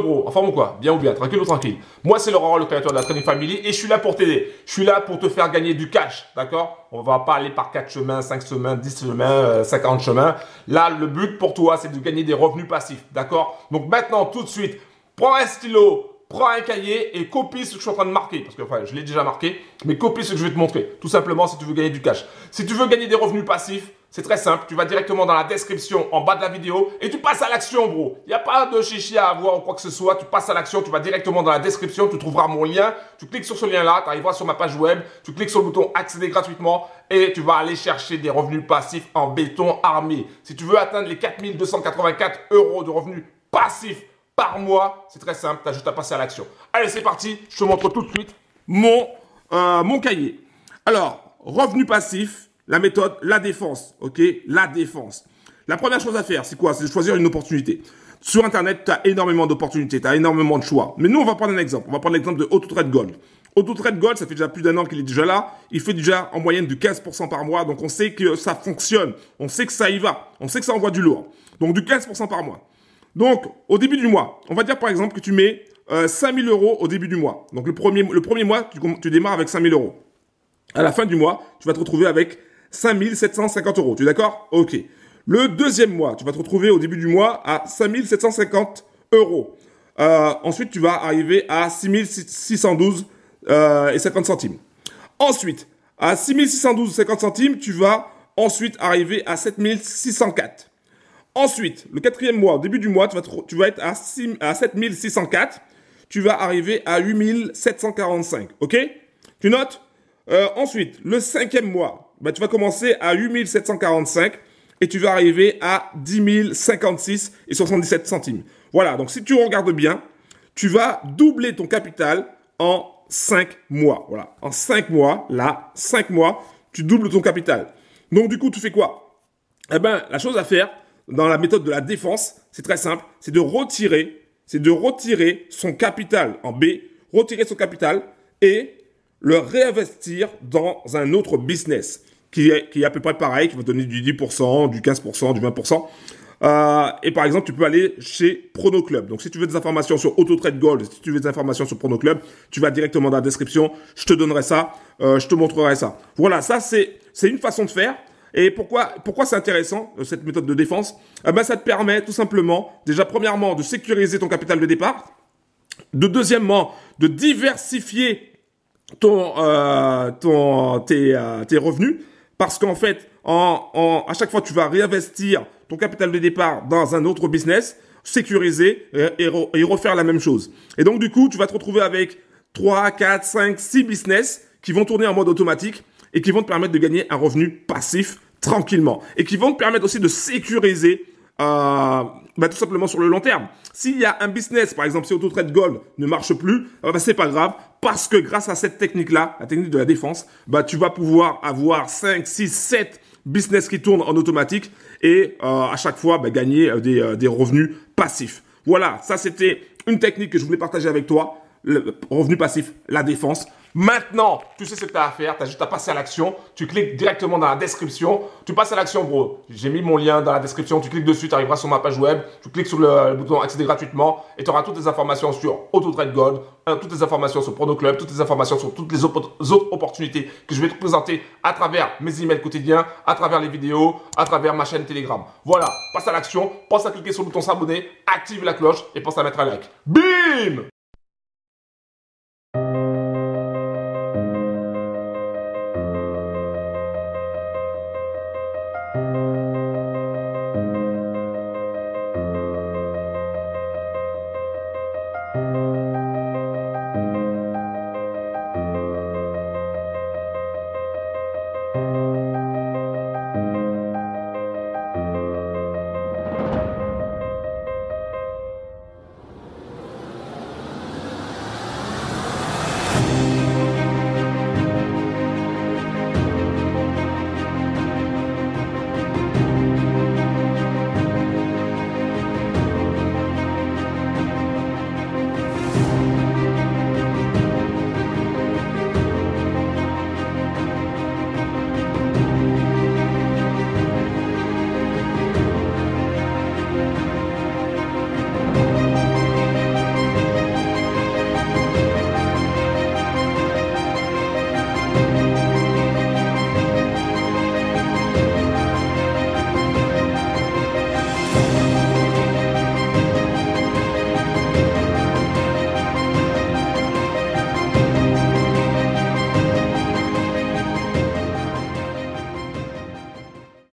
gros, en forme ou quoi? Bien ou bien, tranquille ou tranquille? Moi, c'est Laurent, le créateur de la Trading Family et je suis là pour t'aider. Je suis là pour te faire gagner du cash, d'accord? On va pas aller par 4 chemins, 5 chemins, 10 chemins, 50 chemins. Là, le but pour toi, c'est de gagner des revenus passifs, d'accord? Donc maintenant, tout de suite, prends un stylo, prends un cahier et copie ce que je suis en train de marquer. Parce que enfin, je l'ai déjà marqué, mais copie ce que je vais te montrer. Tout simplement, si tu veux gagner du cash. Si tu veux gagner des revenus passifs, c'est très simple. Tu vas directement dans la description en bas de la vidéo et tu passes à l'action, bro. Il n'y a pas de chichi à avoir ou quoi que ce soit. Tu passes à l'action, tu vas directement dans la description, tu trouveras mon lien. Tu cliques sur ce lien-là, tu arriveras sur ma page web. Tu cliques sur le bouton accéder gratuitement et tu vas aller chercher des revenus passifs en béton armé. Si tu veux atteindre les 4284 € de revenus passifs par mois, c'est très simple, tu as juste à passer à l'action. Allez, c'est parti, je te montre tout de suite mon cahier. Alors, revenu passif, la méthode, la défense, ok? La défense. La première chose à faire, c'est quoi? C'est de choisir une opportunité. Sur Internet, tu as énormément d'opportunités, tu as énormément de choix. Mais nous, on va prendre un exemple. On va prendre l'exemple de AutoTrade Gold. AutoTrade Gold, ça fait déjà plus d'un an qu'il est déjà là. Il fait déjà en moyenne de 15% par mois. Donc, on sait que ça fonctionne. On sait que ça y va. On sait que ça envoie du lourd. Donc, du 15% par mois. Donc, au début du mois, on va dire par exemple que tu mets 5 000 € au début du mois. Donc, le premier mois, tu démarres avec 5 000 €. À la fin du mois, tu vas te retrouver avec 5 750 €. Tu es d'accord? Ok. Le deuxième mois, tu vas te retrouver au début du mois à 5 750 €. Ensuite, tu vas arriver à 6 612 et 50 centimes. Ensuite, à 6 612 et 50 centimes, tu vas ensuite arriver à 7 604. Ensuite, le quatrième mois, au début du mois, tu vas être à 7 604. Tu vas arriver à 8 745. Ok? Tu notes? Ensuite, le cinquième mois, tu vas commencer à 8 745 et tu vas arriver à 10 056 et 77 centimes. Voilà, donc si tu regardes bien, tu vas doubler ton capital en 5 mois. Voilà, en 5 mois, là, 5 mois, tu doubles ton capital. Donc du coup, tu fais quoi? Eh ben, la chose à faire dans la méthode de la défense, c'est très simple, c'est de retirer son capital en B, retirer son capital et le réinvestir dans un autre business qui est à peu près pareil, qui va donner du 10%, du 15%, du 20%. Et par exemple, tu peux aller chez Prono Club. Donc, si tu veux des informations sur AutoTrade Gold, si tu veux des informations sur Prono Club, tu vas directement dans la description. Je te donnerai ça, je te montrerai ça. Voilà, ça c'est une façon de faire. Et pourquoi c'est intéressant, cette méthode de défense? Ça te permet tout simplement, déjà premièrement, de sécuriser ton capital de départ. Deuxièmement, de diversifier tes revenus. Parce qu'en fait, à chaque fois, tu vas réinvestir ton capital de départ dans un autre business, sécuriser et refaire la même chose. Et donc, du coup, tu vas te retrouver avec 3, 4, 5, 6 business qui vont tourner en mode automatique et qui vont te permettre de gagner un revenu passif tranquillement. Et qui vont te permettre aussi de sécuriser tout simplement sur le long terme. S'il y a un business, par exemple, si AutoTrade Gold ne marche plus, c'est pas grave, parce que grâce à cette technique-là, la technique de la défense, tu vas pouvoir avoir 5, 6, 7 business qui tournent en automatique et à chaque fois gagner des revenus passifs. Voilà, ça c'était une technique que je voulais partager avec toi, le revenu passif, la défense. Maintenant, tu sais ce que tu as à faire, tu as juste à passer à l'action. Tu cliques directement dans la description. Tu passes à l'action, bro. J'ai mis mon lien dans la description. Tu cliques dessus, tu arriveras sur ma page web. Tu cliques sur le bouton accéder gratuitement et tu auras toutes les informations sur AutoTrade Gold, toutes les informations sur Prono Club, toutes les informations sur toutes les autres opportunités que je vais te présenter à travers mes emails quotidiens, à travers les vidéos, à travers ma chaîne Telegram. Voilà, passe à l'action. Pense à cliquer sur le bouton s'abonner, active la cloche et pense à mettre un like. Bim!